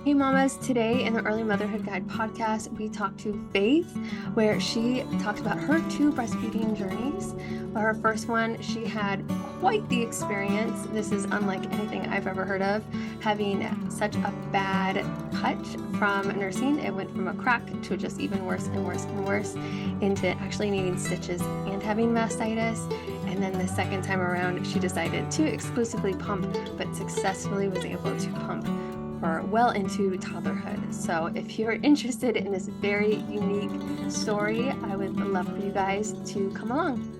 Hey mamas, today in the Early Motherhood Guide podcast, we talked to Faith, where she talks about her two breastfeeding journeys. Her first one, she had quite the experience. This is unlike anything I've ever heard of, having such a bad cut from nursing. It went from a crack to just even worse and worse and worse, into actually needing stitches and having mastitis. And then the second time around, she decided to exclusively pump, but successfully was able to pump well into toddlerhood. So if you're interested in this very unique story, I would love for you guys to come along.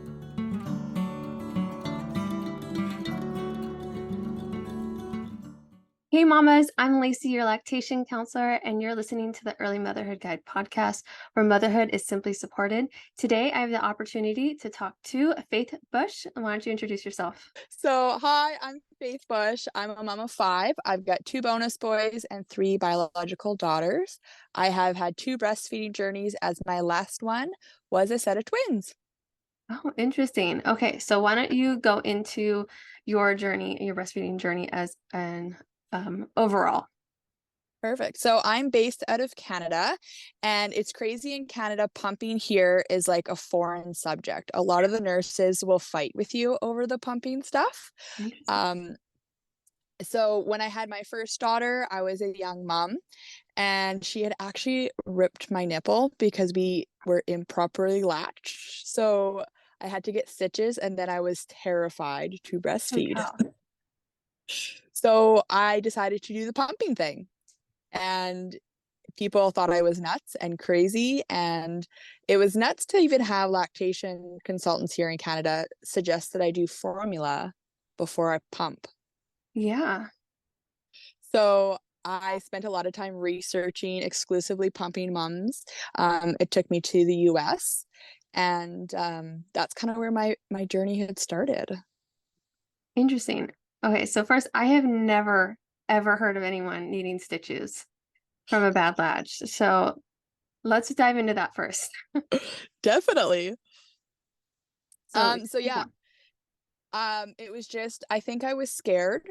Hey mamas, I'm Lacey, your lactation counselor, and you're listening to the Early Motherhood Guide podcast, where motherhood is simply supported. Today, I have the opportunity to talk to Faith Bush. Why don't you introduce yourself? So, hi, I'm Faith Bush. I'm a mom of 5. I've got 2 bonus boys and 3 biological daughters. I have had 2 breastfeeding journeys, as my last one was a set of twins. Oh, interesting. Okay, so why don't you go into your journey, your breastfeeding journey as an overall? Perfect. So I'm based out of Canada, and it's crazy in Canada. Pumping here is like a foreign subject. A lot of the nurses will fight with you over the pumping stuff. Interesting. So when I had my first daughter, I was a young mom, and she had actually ripped my nipple because we were improperly latched. So I had to get stitches, and then I was terrified to Holy breastfeed. cow. So I decided to do the pumping thing. And people thought I was nuts and crazy. And it was nuts to even have lactation consultants here in Canada suggest that I do formula before I pump. Yeah. So I spent a lot of time researching exclusively pumping moms. It took me to the US, and that's kind of where my journey had started. Interesting. Okay, so first, I have never ever heard of anyone needing stitches from a bad latch. So let's dive into that first. Definitely. So So keep yeah, going. it was just, I think I was scared.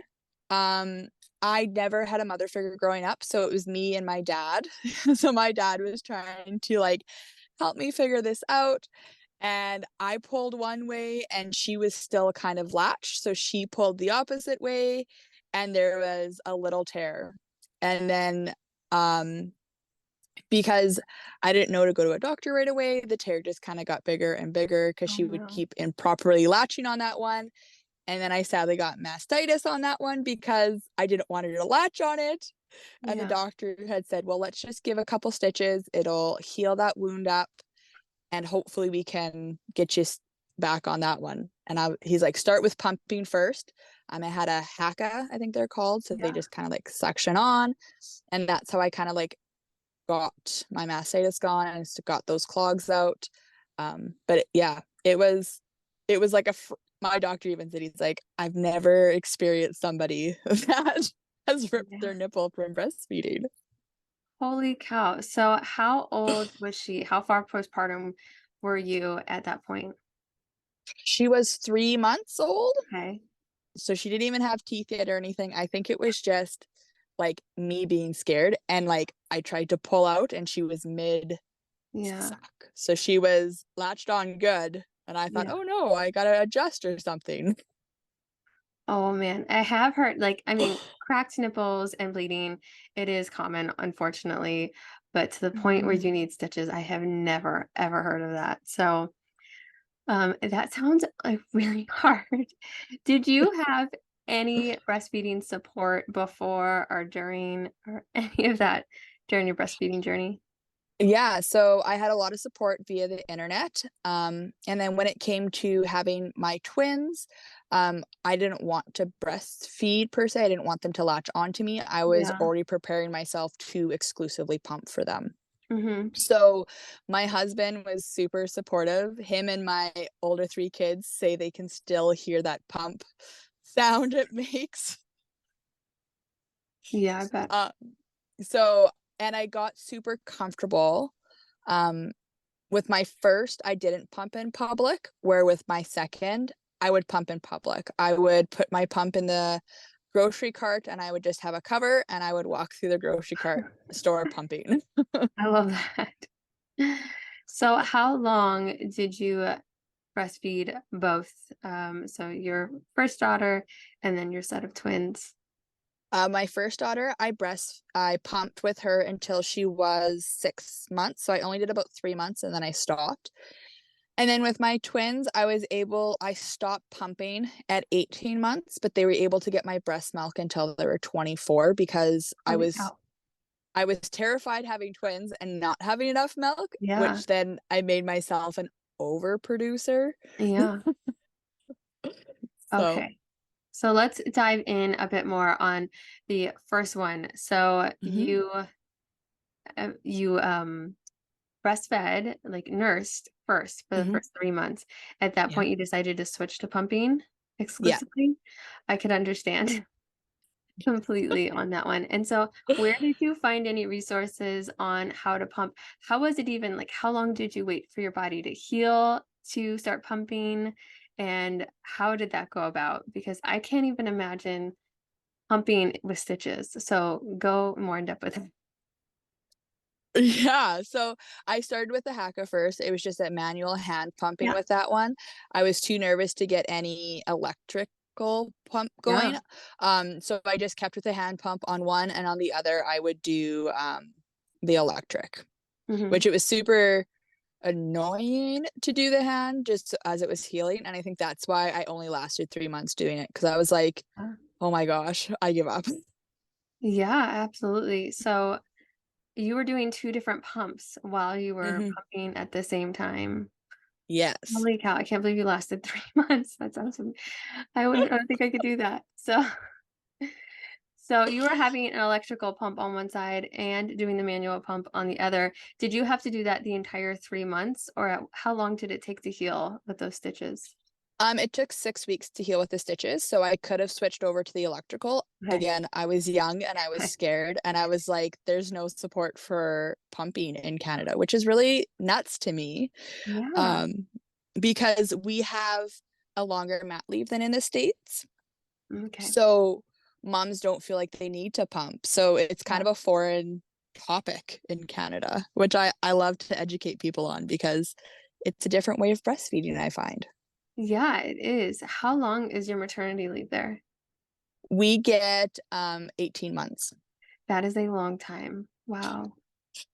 I never had a mother figure growing up, so it was me and my dad. So my dad was trying to like help me figure this out. And I pulled one way and she was still kind of latched. So she pulled the opposite way and there was a little tear. And then because I didn't know to go to a doctor right away, the tear just kind of got bigger and bigger because Oh she would no. keep improperly latching on that one. And then I sadly got mastitis on that one because I didn't want her to latch on it. And the Yeah. doctor had said, well, let's just give a couple stitches. It'll heal that wound up and hopefully we can get you back on that one. And he's like, start with pumping first. I had a haka, I think they're called. So they Yeah. just kind of like suction on. And that's how I kind of like got my mastitis gone and got those clogs out. But yeah, it was like my doctor even said, he's like, I've never experienced somebody that has ripped Yeah. their nipple from breastfeeding. Holy cow. So how old was she? How far postpartum were you at that point? She was 3 months old, Okay. so she didn't even have teeth yet or anything. I think it was just like me being scared, and like I tried to pull out and she was mid Yeah. suck. So she was latched on good, and I thought, Yeah. oh no, I gotta adjust or something. Oh man, I have heard I mean, cracked nipples and bleeding, it is common, unfortunately, but to the point where you need stitches, I have never ever heard of that. So, that sounds like really hard. Did you have any breastfeeding support before or during or any of that during your breastfeeding journey? Yeah, so I had a lot of support via the internet. And then when it came to having my twins, I didn't want to breastfeed per se. I didn't want them to latch onto me. I was Yeah. already preparing myself to exclusively pump for them. Mhm. So my husband was super supportive. Him and my older 3 kids say they can still hear that pump sound it makes. Yeah, I bet. Uh, so, and I got super comfortable. Um, with my first, I didn't pump in public, where with my second, I would pump in public. I would put my pump in the grocery cart and I would just have a cover and I would walk through the grocery cart store pumping. I love that. So how long did you breastfeed both? So your first daughter and then your set of twins? My first daughter, I pumped with her until she was 6 months. So I only did about 3 months and then I stopped. And then with my twins, I stopped pumping at 18 months, but they were able to get my breast milk until they were 24 because Holy cow. I was terrified having twins and not having enough milk, Yeah. which then I made myself an overproducer. Yeah. So, Okay. So let's dive in a bit more on the first one. So mhm, you breastfed, like nursed first for the mhm, first 3 months. At that yeah, point, you decided to switch to pumping yeah. exclusively. I could understand completely on that one. And so, where did you find any resources on how to pump? How was it even like, how long did you wait for your body to heal to start pumping? And how did that go about? Because I can't even imagine pumping with stitches. So, go more in depth with it. Yeah, so I started with the Haka first. It was just a manual hand pumping Yeah. with that one. I was too nervous to get any electrical pump Yeah. going. So I just kept with the hand pump on one, and on the other I would do the electric, Hmm. which it was super annoying to do the hand just as it was healing. And I think that's why I only lasted 3 months doing it because I was like, oh my gosh, I give up. Yeah, absolutely. So, you were doing two different pumps while you were Hmm. pumping at the same time. Yes. Holy cow, I can't believe you lasted 3 months. That's awesome. I don't think I could do that. So so you were having an electrical pump on one side and doing the manual pump on the other. Did you have to do that the entire 3 months, or how long did it take to heal with those stitches? It took 6 weeks to heal with the stitches, so I could have switched over to the electrical. Okay. Again, I was young and I was Okay. scared, and I was like, there's no support for pumping in Canada, which is really nuts to me. Yeah. Um, because we have a longer mat leave than in the States. Okay. So moms don't feel like they need to pump. So it's kind Yeah. of a foreign topic in Canada, which I love to educate people on because it's a different way of breastfeeding, I find. Yeah, it is. How long is your maternity leave there? We get 18 months. That is a long time. Wow.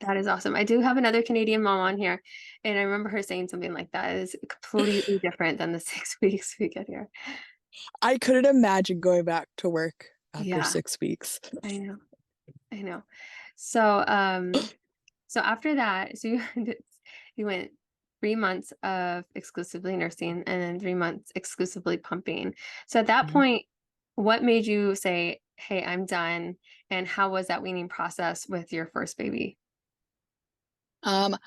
That is awesome. I do have another Canadian mom on here, and I remember her saying something like that. It is completely different than the 6 weeks we get here. I couldn't imagine going back to work after Yeah, 6 weeks. I know. I know. So, so after that, so you you went 3 months of exclusively nursing and then 3 months exclusively pumping. So at that Mhm. point, what made you say, "Hey, I'm done"? And how was that weaning process with your first baby? Um,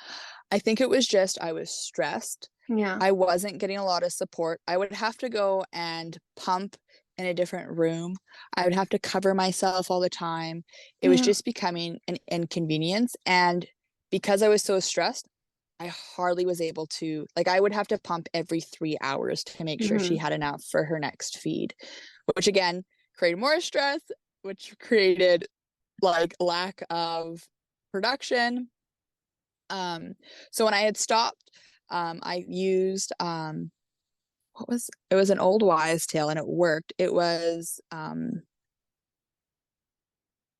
I think it was just I was stressed. Yeah. I wasn't getting a lot of support. I would have to go and pump in a different room. I would have to cover myself all the time. It was Yeah. just becoming an inconvenience. And because I was so stressed, I hardly was able to, like, I would have to pump every 3 hours to make sure she Hmm. had enough for her next feed, which again created more stress, which created like lack of production. So when I had stopped, I used what was it was an old wives tale and it worked. It was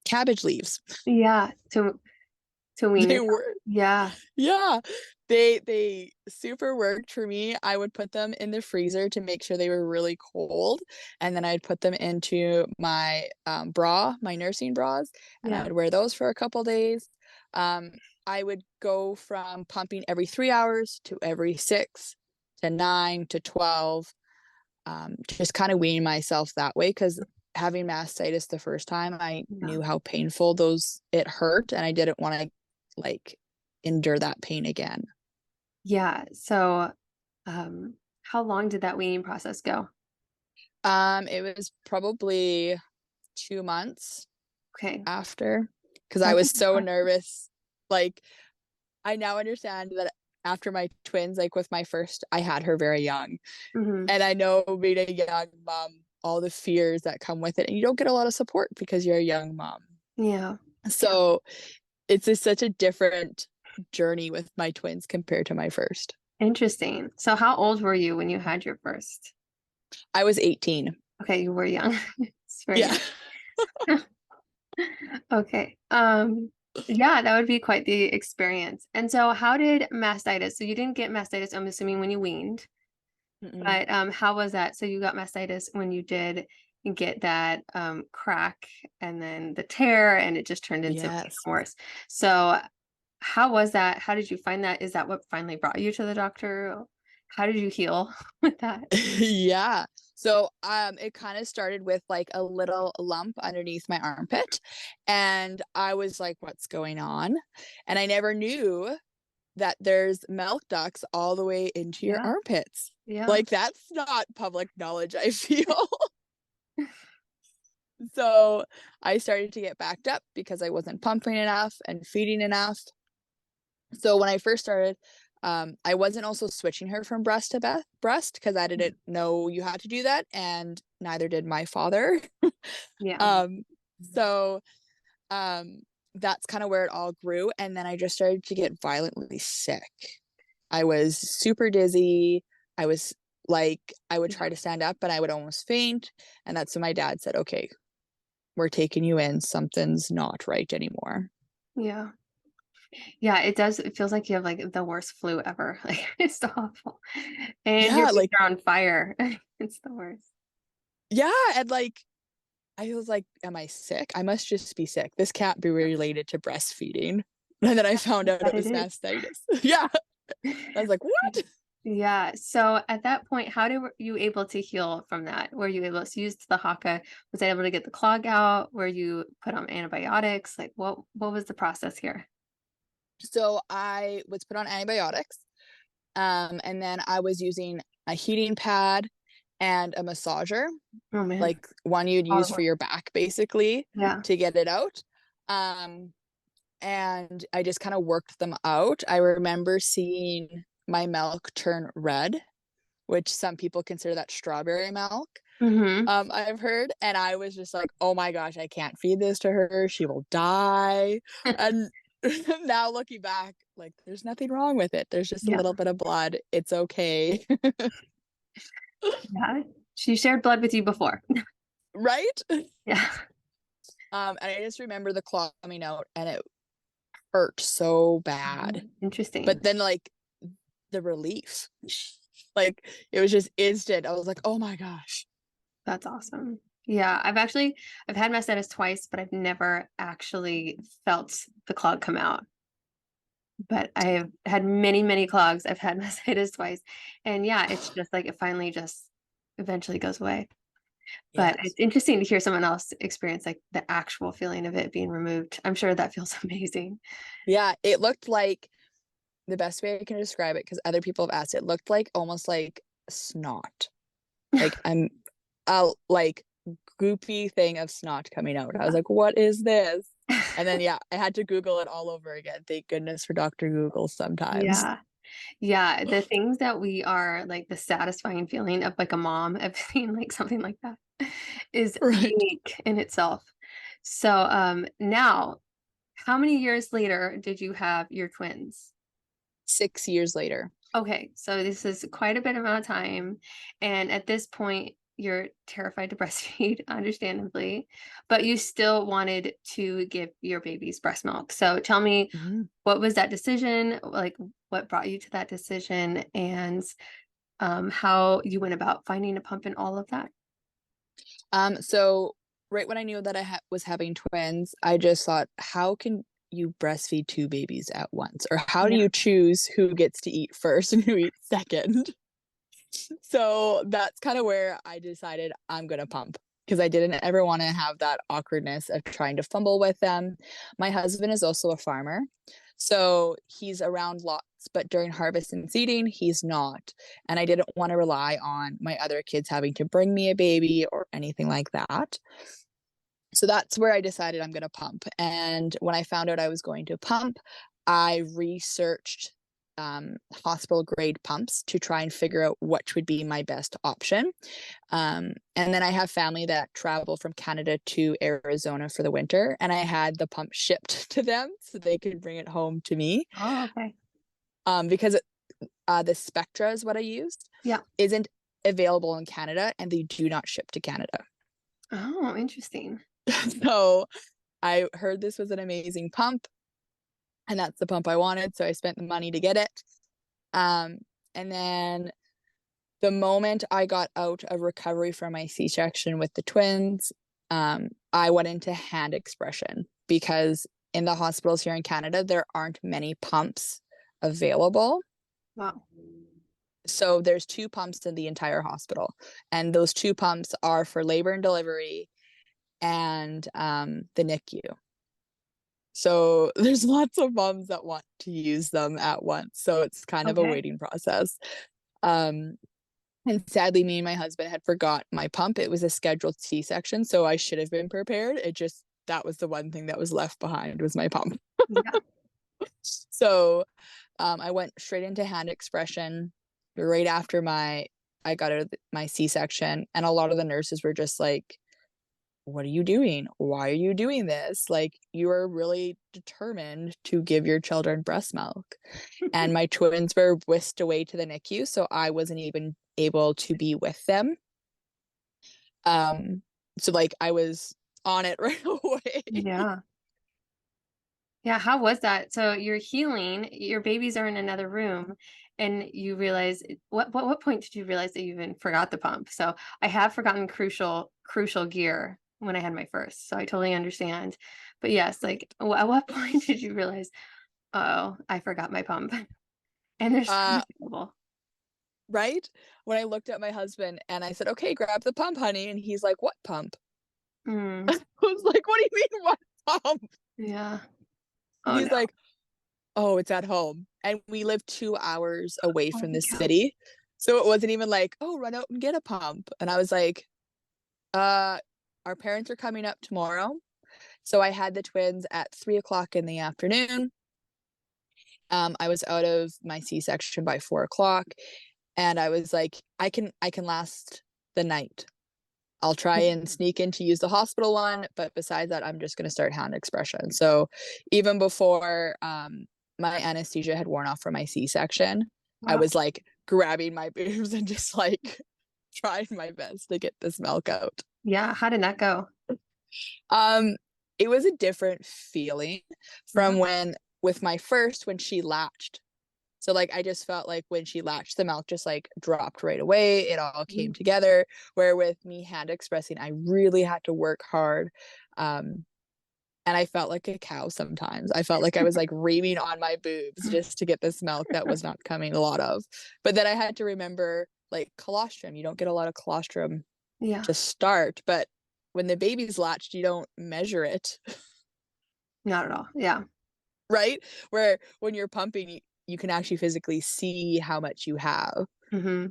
cabbage leaves. Yeah. To wean They yourself. were, Yeah. yeah, they super worked for me. I would put them in the freezer to make sure they were really cold, and then I'd put them into my my nursing bras, and Yeah. I'd wear those for a couple days. Um, I would go from pumping every 3 hours to every 6 to 9 to 12. Just kind of weaning myself that way because having mastitis the first time, I Yeah. knew how painful those it hurt, and I didn't want to like endure that pain again. Yeah. So, how long did that weaning process go? It was probably 2 months Okay. after because I That's was so impressive. nervous. Like I now understand that after my twins, like with my first, I had her very young, Mhm. and I know being a young mom, all the fears that come with it, and you don't get a lot of support because you're a young mom. Yeah. So it's such a different journey with my twins compared to my first. Interesting. So how old were you when you had your first? I was 18. Okay, you were young. It's very Yeah. young. Okay. Yeah, that would be quite the experience. And so how did mastitis? So you didn't get mastitis, I'm assuming, when you weaned, Mm-mm. but how was that? So you got mastitis when you did get that crack and then the tear, and it just turned into Yes. worse. So how was that? How did you find that? Is that what finally brought you to the doctor? How did you heal with that? Yeah. So it kind of started with like a little lump underneath my armpit, and I was like, what's going on? And I never knew that there's milk ducts all the way into your Yeah. armpits. Yeah. Like that's not public knowledge, I feel. So I started to get backed up because I wasn't pumping enough and feeding enough. So when I first started, I wasn't also switching her from breast to breast because I didn't know you had to do that, and neither did my father. Yeah. Um, so that's kind of where it all grew, and then I just started to get violently sick. I was super dizzy. I was like, I would try to stand up and I would almost faint, and that's when my dad said, "Okay, we're taking you in. Something's not right anymore." Yeah. Yeah, it does. It feels like you have like the worst flu ever. Like it's awful. And your Yeah, boobs like, are on fire. It's the worst. yeah, and like I was like, am I sick? I must just be sick. This can't be related to breastfeeding. And then I found out But it it was is. mastitis. Yeah. I was like, what? Yeah. So at that point, how were you able to heal from that? Were you able to use the Haka? Was I able to get the clog out? Were you put on antibiotics? Like what was the process here? So I was put on antibiotics. And then I was using a heating pad and a massager, Oh man. like one you'd All use the for work. your back, basically, Yeah. to get it out. Um, and I just kind of worked them out. I remember seeing my milk turn red, which some people consider that strawberry milk. Mm-hmm. I've heard, and I was just like, oh my gosh, I can't feed this to her. She will die. And now looking back, like there's nothing wrong with it. There's just a Yeah. little bit of blood. It's okay. Yeah. She shared blood with you before. Right? Yeah. And I just remember the claw coming out and it hurt so bad. Interesting. But then like the relief, like it was just instant. I was like, oh my gosh. That's awesome. Yeah, I've had mastitis twice, but I've never actually felt the clog come out. But I have had many, many clogs. I've had mastitis twice. And yeah, it's just like it finally just eventually goes away. But Yes. it's interesting to hear someone else experience like the actual feeling of it being removed. I'm sure that feels amazing. Yeah, it looked like the best way I can describe it, because other people have asked, it looked like almost like snot. Like I'm a like goopy thing of snot coming out. I was Yeah. like, what is this? And then yeah, I had to Google it all over again. Thank goodness for Dr. Google sometimes. Yeah. Yeah. The things that we are like the satisfying feeling of like a mom of seeing like something like that is Right. unique in itself. So now how many years later did you have your twins? 6 years later. Okay, so this is quite a bit amount of time. And at this point, you're terrified to breastfeed, understandably, but you still wanted to give your babies breast milk. So tell me, Mhm. what was that decision? Like, what brought you to that decision, and how you went about finding a pump and all of that? So right when I knew that I was having twins, I just thought, how can you breastfeed two babies at once? Or how do Yeah. you choose who gets to eat first and who eats second? So that's kind of where I decided I'm going to pump, because I didn't ever want to have that awkwardness of trying to fumble with them. My husband is also a farmer, so he's around lots, but during harvest and seeding, he's not. And I didn't want to rely on my other kids having to bring me a baby or anything like that. So that's where I decided I'm going to pump. And when I found out I was going to pump, I researched hospital grade pumps to try and figure out which would be my best option. And then I have family that travel from Canada to Arizona for the winter, and I had the pump shipped to them so they could bring it home to me. Oh, okay. Because the Spectra is what I used. Yeah. Isn't available in Canada, and they do not ship to Canada. Oh, interesting. So I heard this was an amazing pump, and that's the pump I wanted. So I spent the money to get it. And then the moment I got out of recovery from my C-section with the twins, I went into hand expression, because in the hospitals here in Canada, there aren't many pumps available. Wow. So there's 2 pumps in the entire hospital, and those 2 pumps are for labor and delivery and the NICU. So there's lots of moms that want to use them at once. So it's kind of a waiting process. And sadly, me and my husband had forgot my pump. It was a scheduled C-section, so I should have been prepared. That was the one thing that was left behind, was my pump. Yeah. So I went straight into hand expression right after I got out of my C-section. And a lot of the nurses were just like, what are you doing? Why are you doing this? Like, you are really determined to give your children breast milk. And my twins were whisked away to the NICU, so I wasn't even able to be with them. So like I was on it right away. Yeah. Yeah. How was that? So you're healing, your babies are in another room, and you realize what point did you realize that you even forgot the pump? So I have forgotten crucial gear when I had my first. So I totally understand. But yes, like at what point did you realize, oh, I forgot my pump? And there's so much available. Right? When I looked at my husband and I said, okay, grab the pump, honey. And he's like, what pump? Mm, I was like, what do you mean, what pump? yeah. And Oh he's no. like, oh, it's at home. And we live 2 hours away Oh from my the God. city. So it wasn't even like, oh, run out and get a pump. And I was like, our parents are coming up tomorrow. So I had the twins at 3:00 in the afternoon. I was out of my C-section by 4:00, and I was like, I can last the night. I'll try and sneak in to use the hospital one, but besides that, I'm just going to start hand expression. So even before my anesthesia had worn off from my C-section, I Wow. was like grabbing my boobs and just like trying my best to get this milk out. Yeah. How did that go? It was a different feeling from with my first, when she latched. So like I just felt like when she latched, the milk just like dropped right away. It all came together. Where with me hand expressing, I really had to work hard. And I felt like a cow sometimes. I felt like I was like reaming on my boobs just to get this milk that was not coming a lot of. But then I had to remember, like, colostrum. You don't get a lot of colostrum to start, but when the baby's latched, you don't measure it. Not at all. Yeah. Right? Where when you're pumping, you can actually physically see how much you have. Mm-hmm.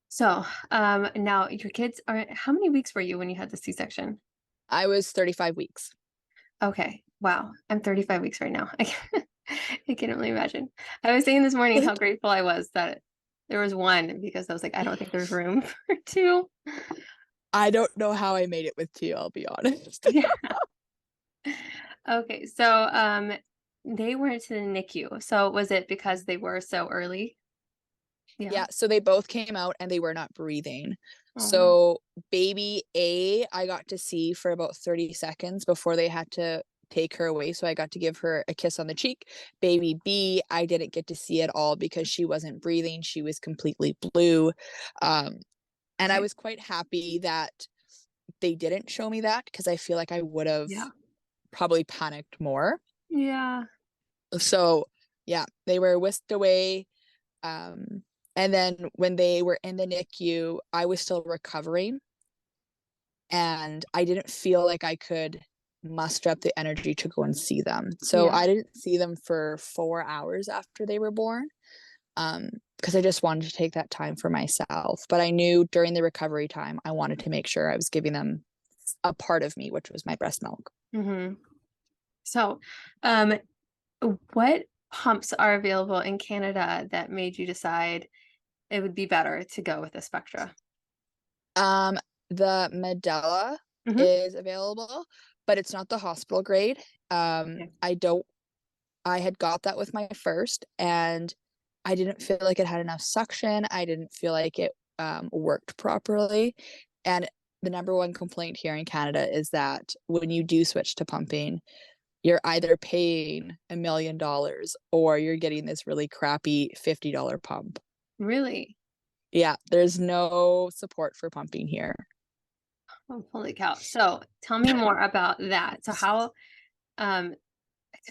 So, now your kids how many weeks were you when you had the C-section? I was 35 weeks. Okay. Wow. I'm 35 weeks right now. I can't really imagine. I was saying this morning how grateful I was that there was one, because I was like, I don't think there's room for 2. I don't know how I made it with 2, I'll be honest. Yeah. Okay. So, they went to the NICU. So was it because they were so early? Yeah, so they both came out and they were not breathing. Oh, no. So baby A, I got to see for about 30 seconds before they had to take her away. So I got to give her a kiss on the cheek. Baby B, I didn't get to see at all because she wasn't breathing. She was completely blue. And I was quite happy that they didn't show me that, because I feel like I would have probably panicked more. Yeah. So yeah, they were whisked away. And then when they were in the NICU, I was still recovering, and I didn't feel like I could muster up the energy to go and see them. So I didn't see them for 4 hours after they were born, because I just wanted to take that time for myself. But I knew during the recovery time, I wanted to make sure I was giving them a part of me, which was my breast milk. Mm-hmm. So, what pumps are available in Canada that made you decide it would be better to go with a Spectra? The Medela Hmm. is available, but it's not the hospital grade. Okay. I had got that with my first, and I didn't feel like it had enough suction. I didn't feel like it worked properly. And the number one complaint here in Canada is that when you do switch to pumping, you're either paying $1 million or you're getting this really crappy $50 pump. Really? Yeah, there's no support for pumping here. Oh, holy cow. So tell me more about that. So how, because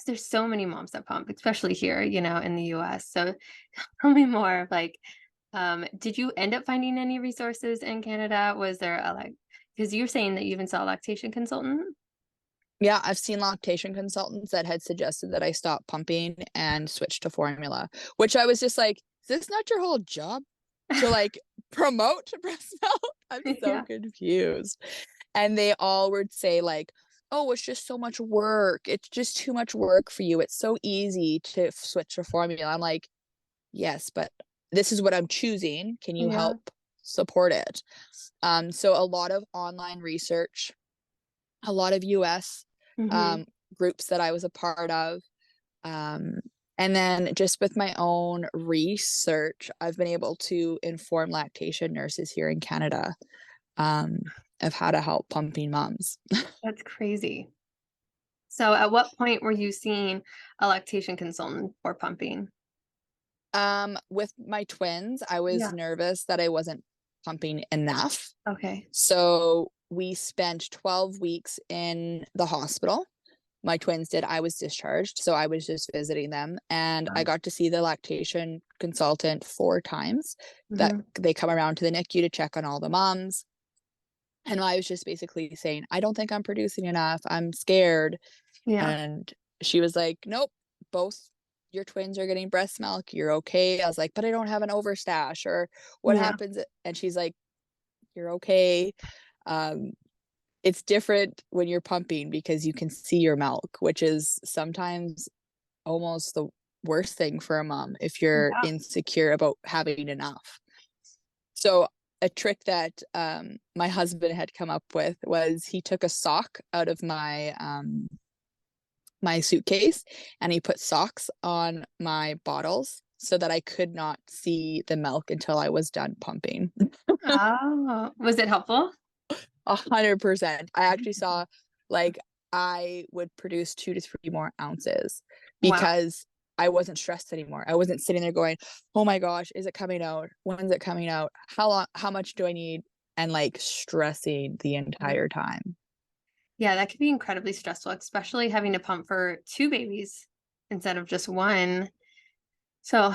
there's so many moms that pump, especially here, in the US. So tell me more, like, did you end up finding any resources in Canada? Was there because you're saying that you even saw a lactation consultant? Yeah, I've seen lactation consultants that had suggested that I stop pumping and switch to formula, which I was just like, is this not your whole job to like promote breast milk? I'm so Yeah. confused. And they all would say like, oh, it's just so much work. It's just too much work for you. It's so easy to switch to formula. I'm like, yes, but this is what I'm choosing. Can you Yeah. help support it? So a lot of online research, a lot of US Hmm. um, groups that I was a part of. Um, and then just with my own research, I've been able to inform lactation nurses here in Canada um, of how to help pumping moms. That's crazy. So at what point were you seeing a lactation consultant for pumping? With my twins, I was Yeah. nervous that I wasn't pumping enough. Okay. So we spent 12 weeks in the hospital. My twins did. I was discharged, so I was just visiting them, and I got to see the lactation consultant 4 times. That Hmm. they come around to the NICU to check on all the moms, and I was just basically saying, I don't think I'm producing enough, I'm scared. Yeah. And she was like, nope, both your twins are getting breast milk, you're okay. I was like, but I don't have an overstash, or what Yeah. happens? And she's like, you're okay. um it's different when you're pumping because you can see your milk, which is sometimes almost the worst thing for a mom if you're Yeah. insecure about having enough. So a trick that my husband had come up with was he took a sock out of my suitcase, and he put socks on my bottles so that I could not see the milk until I was done pumping. Oh, was it helpful? 100%. I actually saw like I would produce 2 to 3 more ounces Wow. because I wasn't stressed anymore. I wasn't sitting there going, oh my gosh, is it coming out? When's it coming out? How long, how much do I need? And like stressing the entire time. Yeah, that could be incredibly stressful, especially having to pump for two babies instead of just one. So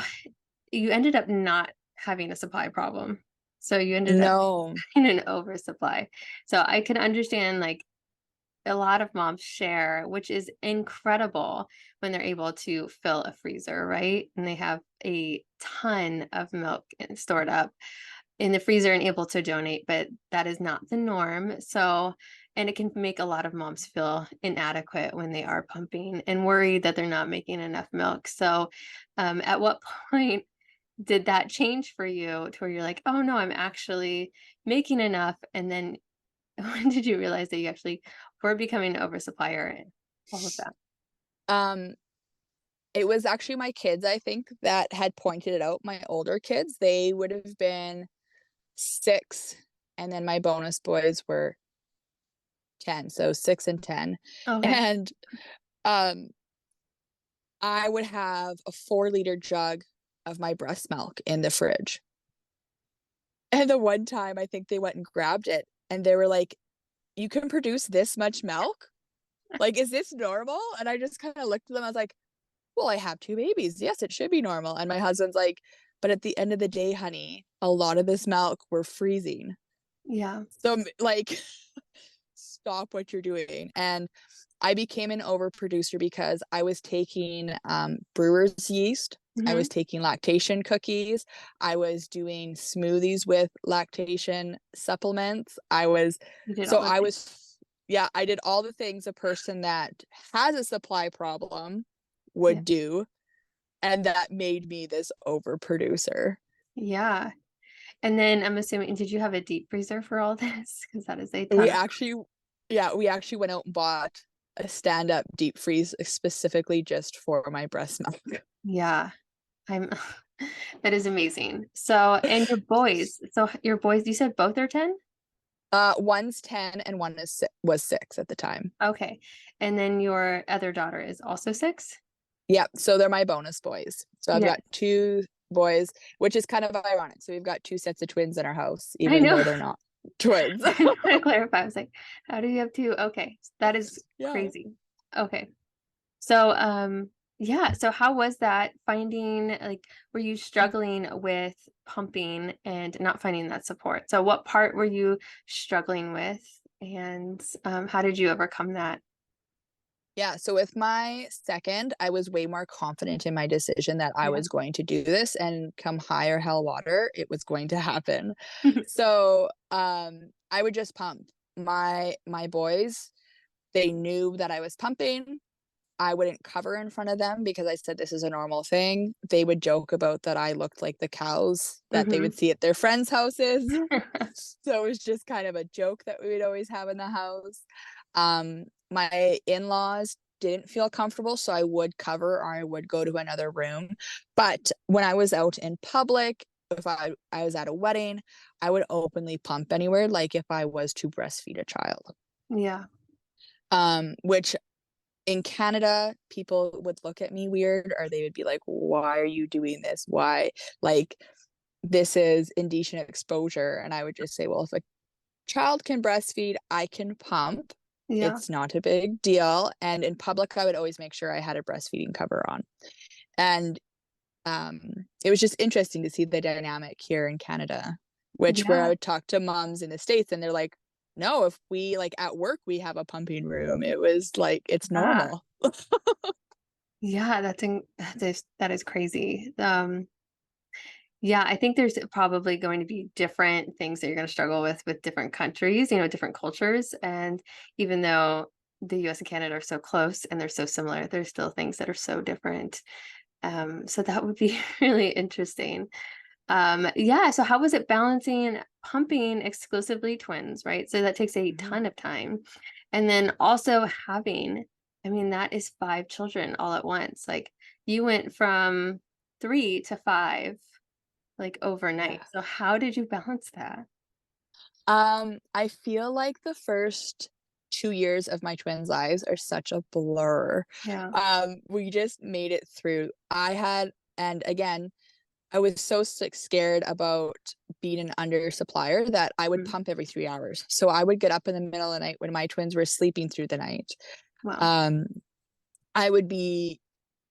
you ended up not having a supply problem. So you ended up No, in an oversupply. So I can understand like a lot of moms share, which is incredible when they're able to fill a freezer, right? And they have a ton of milk stored up in the freezer and able to donate, but that is not the norm. So, and it can make a lot of moms feel inadequate when they are pumping and worried that they're not making enough milk. So, at what point did that change for you to where you're like, oh no, I'm actually making enough? And then when did you realize that you actually were becoming an oversupplier and all of that? um, it was actually my kids, I think, that had pointed it out. My older kids, they would have been 6, and then my bonus boys were 10, so 6 and 10. Okay. And um I would have a 4-liter jug of my breast milk in the fridge. And the one time I think they went and grabbed it and they were like, you can produce this much milk? Like, is this normal? And I just kind of looked at them. I was like, well, I have 2 babies. Yes, it should be normal. And my husband's like, but at the end of the day, honey, a lot of this milk we're freezing. Yeah. So like stop what you're doing. And I became an overproducer because I was taking brewer's yeast. I Hmm. was taking lactation cookies. I was doing smoothies with lactation supplements. You did So all of I it. was, yeah, I did all the things a person that has a supply problem Yeah. would do. And that made me this overproducer. Yeah. And then I'm assuming, did you have a deep freezer for all this? Because that is a ton We of. actually, yeah, we actually went out and bought a stand-up deep freeze specifically just for my breast milk. Yeah. I'm that is amazing. So, and your boys, you said both are 10? One's 10 and one was 6 at the time. Okay. And then your other daughter is also 6? Yeah, so they're my bonus boys. So I've Yeah. got 2 boys, which is kind of ironic. So we've got 2 sets of twins in our house, I even know. though they're not twins. I'm trying to clarify. I was like, how do you have 2? Okay. That is Yeah. crazy. Okay. So, yeah. So how was that finding, like, were you struggling with pumping and not finding that support? So what part were you struggling with, and how did you overcome that? Yeah, so with my second, I was way more confident in my decision that I Yeah. was going to do this, and come high or hell water, it was going to happen. So, I would just pump. My boys, they knew that I was pumping. I wouldn't cover in front of them because I said this is a normal thing. They would joke about that I looked like the cows that they Hmm. would see at their friends' houses. So it was just kind of a joke that we would always have in the house. My in-laws didn't feel comfortable, so I would cover or I would go to another room. But when I was out in public, if I was at a wedding, I would openly pump anywhere, like if I was to breastfeed a child. Yeah. Which in Canada, people would look at me weird, or they would be like, why are you doing this? Why? Like, this is indecent exposure. And I would just say, well, if a child can breastfeed, I can pump. Yeah. It's not a big deal. And in public, I would always make sure I had a breastfeeding cover on. And it was just interesting to see the dynamic here in Canada, which where I Yeah. would talk to moms in the States and they're like, no, if we like at work, we have a pumping room. It was like, it's Yeah. normal. Yeah. That is crazy. Yeah, I think there's probably going to be different things that you're going to struggle with different countries, different cultures. And even though the US and Canada are so close and they're so similar, there's still things that are so different. So that would be really interesting. Yeah, so how was it balancing pumping exclusively twins, right? So that takes a Mhm. ton of time. And then also having, I mean, that is 5 children all at once. Like you went from 3 to 5 like overnight. Yeah. So how did you balance that? I feel like the first 2 years of my twins' lives are such a blur. Yeah. We just made it through. And again, I was so scared about being an under supplier that I would Mm. pump every 3 hours. So I would get up in the middle of the night when my twins were sleeping through the night. Wow. Um, I would be,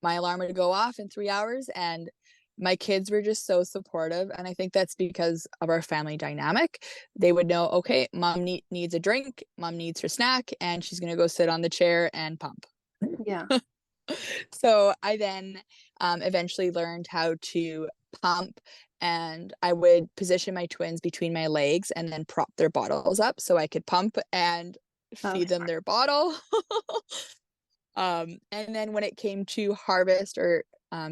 my alarm would go off in 3 hours, and my kids were just so supportive. And I think that's because of our family dynamic. They would know, okay, mom needs a drink, mom needs her snack, and she's going to go sit on the chair and pump. Yeah. So I then eventually learned how to pump, and I would position my twins between my legs and then prop their bottles up so I could pump and Oh, feed them their bottle. And then when it came to harvest or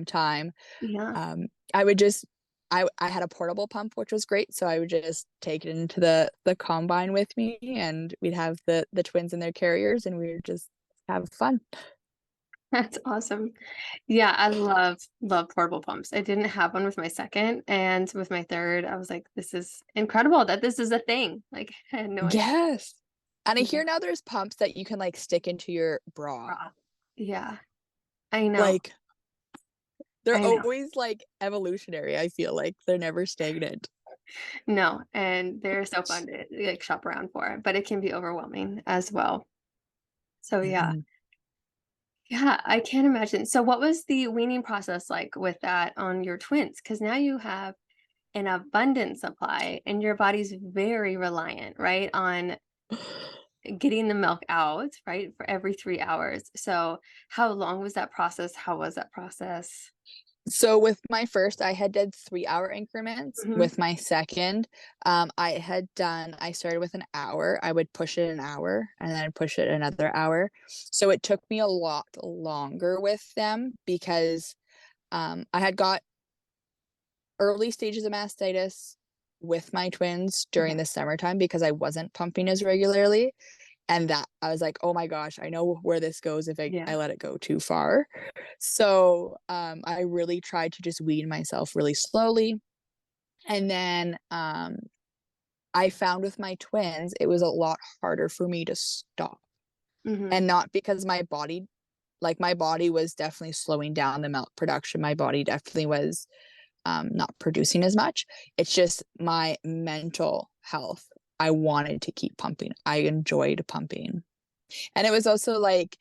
time, yeah. I would just I had a portable pump, which was great. So I would just take it into the combine with me, and we'd have the twins in their carriers, and we would just have fun. That's awesome. Yeah, I love portable pumps. I didn't have one with my second, and with my third, I was like, this is incredible that this is a thing. Like I had no idea. Yes. And I Yeah. hear now there's pumps that you can like stick into your bra. Raw. Yeah, I know. Like they're I know. always like evolutionary. I feel like they're never stagnant. No, and they're so fun to like shop around for, but it can be overwhelming as well. So yeah. Mhm. Yeah, I can't imagine. So what was the weaning process like with that on your twins? Because now you have an abundant supply and your body's very reliant, right, on getting the milk out, right, for every 3 hours. So how long was that process? How was that process? So with my first, I had did 3 hour increments. Hmm. With my second, I started with an hour. I would push it an hour and then push it another hour. So it took me a lot longer with them because I had got early stages of mastitis with my twins during the summertime because I wasn't pumping as regularly. And that I was like, oh my gosh, I know where this goes if I let it go too far. So I really tried to just wean myself really slowly. And then I found with my twins, it was a lot harder for me to stop. And not because my body was definitely slowing down the milk production. My body definitely was not producing as much. It's just my mental health. I wanted to keep pumping. I enjoyed pumping. And it was also like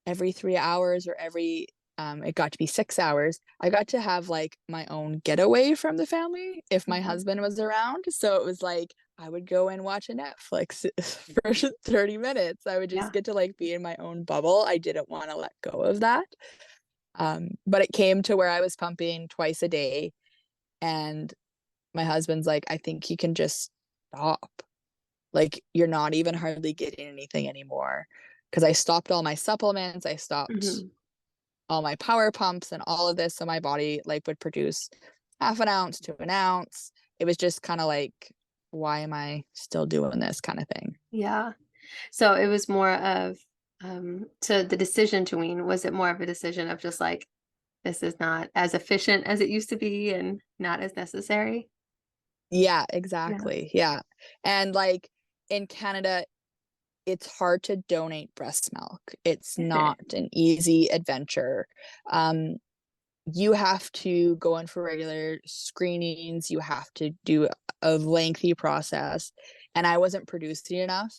every 3 hours or it got to be 6 hours. I got to have like my own getaway from the family if my husband was around. So it was like I would go and watch a Netflix for 30 minutes. I would just get to like be in my own bubble. I didn't want to let go of that. But it came to where I was pumping twice a day. And my husband's like, I think you can just stop. Like, you're not even hardly getting anything anymore. Because I stopped all my supplements. I stopped all my power pumps and all of this. So my body like would produce half an ounce to an ounce. It was just kind of like, why am I still doing this kind of thing? Yeah. So it was more of, to the decision to wean, was it more of a decision of just like, this is not as efficient as it used to be and not as necessary? Yeah, exactly. Yeah. And like in Canada, it's hard to donate breast milk. It's not an easy adventure. You have to go in for regular screenings. You have to do a lengthy process. And I wasn't producing enough.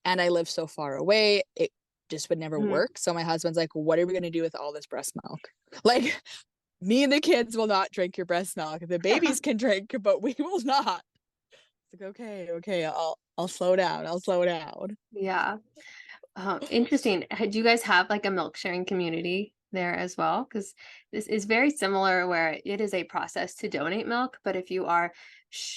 And I live so far away. It just would never work. So my husband's like, what are we going to do with all this breast milk? Like, me and the kids will not drink your breast milk. The babies can drink, but we will not. It's like, okay, I'll slow down. I'll slow down. Yeah. Interesting. Do you guys have like a milk sharing community there as well? Because this is very similar where it is a process to donate milk, but if you are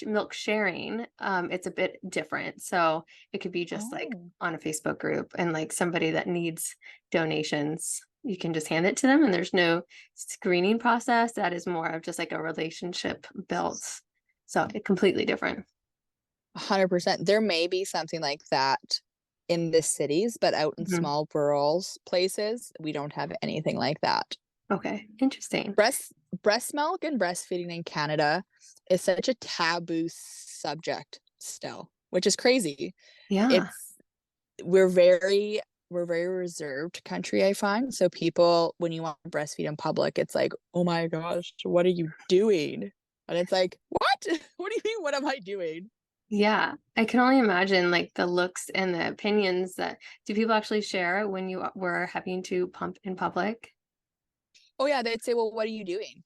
milk sharing, it's a bit different. So it could be just like on a Facebook group and like somebody that needs donations, you can just hand it to them and there's no screening process. That is more of just like a relationship built. So it's completely different. 100%. There may be something like that in the cities, but out in small rural places, we don't have anything like that. Okay, interesting. Breast milk and breastfeeding in Canada is such a taboo subject still, which is crazy. Yeah. We're very reserved country, I find. So people, when you want to breastfeed in public, it's like, oh my gosh, what are you doing? And it's like, what? What do you mean? What am I doing? Yeah, I can only imagine like the looks and the opinions that do people actually share when you were having to pump in public? Oh yeah, they'd say, well, what are you doing?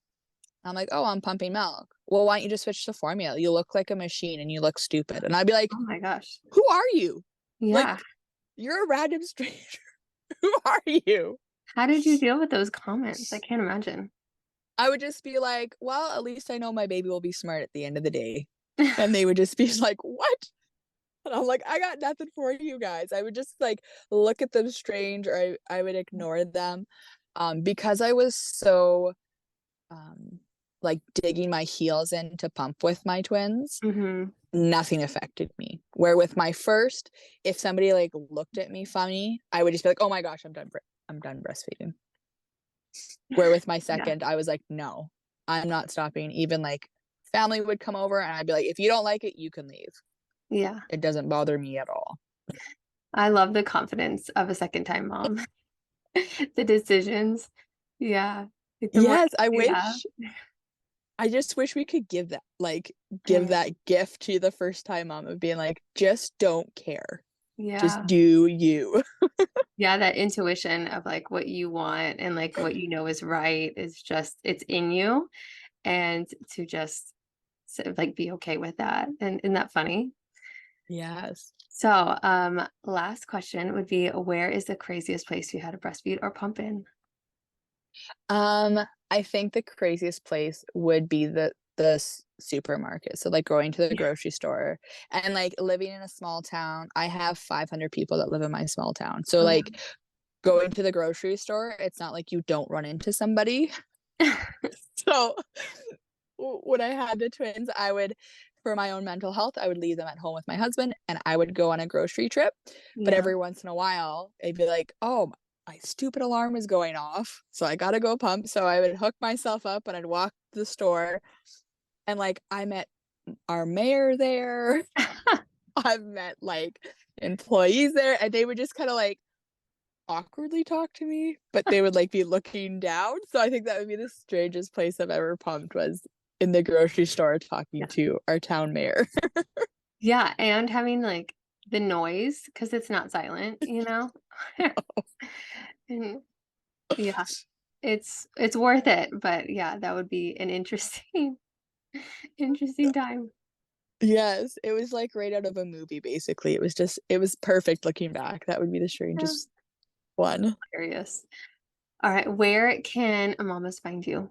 I'm like, oh, I'm pumping milk. Well, why don't you just switch to formula? You look like a machine and you look stupid. And I'd be like, Oh my gosh. who are you? Like, Yeah. you're a random stranger. Who are you? How did you deal with those comments? I can't imagine. I would just be like, well, at least I know my baby will be smart at the end of the day. And they would just be like, what? And I'm like, I got nothing for you guys. I would just like look at them strange, or I would ignore them. Because I was so like digging my heels in to pump with my twins, nothing affected me. Where with my first, if somebody like looked at me funny, I would just be like, oh my gosh, I'm done breastfeeding. Where with my second, I was like, no, I'm not stopping. Even like family would come over and I'd be like, if you don't like it, you can leave. Yeah. It doesn't bother me at all. I love the confidence of a second time mom. The decisions. Yeah. Like the more Yes, have. I just wish we could give that gift to the first time mom of being like, just don't care. Yeah. Just do you. Yeah, that intuition of like what you want and like what you know is right is just it's in you, and to just sort of like be okay with that. And isn't that funny? Yes. So, last question would be, where is the craziest place you had to breastfeed or pump in? I think the craziest place would be the supermarket. So like going to the grocery store and like living in a small town. I have 500 people that live in my small town. So like going to the grocery store, it's not like you don't run into somebody. So when I had the twins, for my own mental health, I would leave them at home with my husband and I would go on a grocery trip. But Yeah. every once in a while, I'd be like, oh, my stupid alarm is going off. So I got to go pump. So I would hook myself up and I'd walk to the store. And like, I met our mayor there. I've met like employees there. And they would just kind of like awkwardly talk to me, but they would like be looking down. So I think that would be the strangest place I've ever pumped, was in the grocery store talking to our town mayor. Yeah, and having like the noise because it's not silent, And yeah, it's worth it. But yeah, that would be an interesting interesting time. Yes, it was like right out of a movie, basically. It was perfect looking back. That would be the Yeah, strangest one. hilarious. All right, where can mamas find you?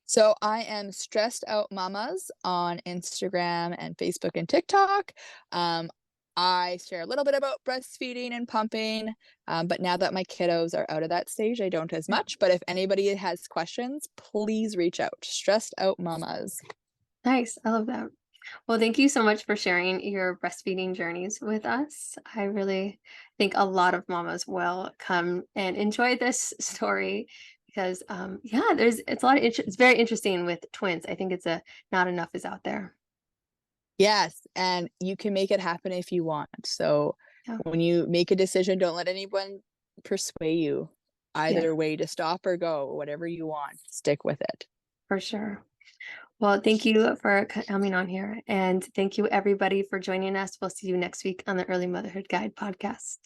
So I am Stressed Out Mamas on Instagram and Facebook and TikTok. Um, I share a little bit about breastfeeding and pumping, but now that my kiddos are out of that stage, I don't as much. But if anybody has questions, please reach out. Stressed Out Mamas. Nice, I love that. Well, thank you so much for sharing your breastfeeding journeys with us. I really think a lot of mamas will come and enjoy this story because, yeah, it's a lot of it's very interesting with twins. I think it's a not enough is out there. Yes, and you can make it happen if you want. So Yeah, when you make a decision, don't let anyone persuade you yeah, either way to stop or go. Whatever you want, stick with it. for sure. Well, thank you for coming on here, and thank you everybody for joining us. We'll see you next week on the Early Motherhood Guide podcast.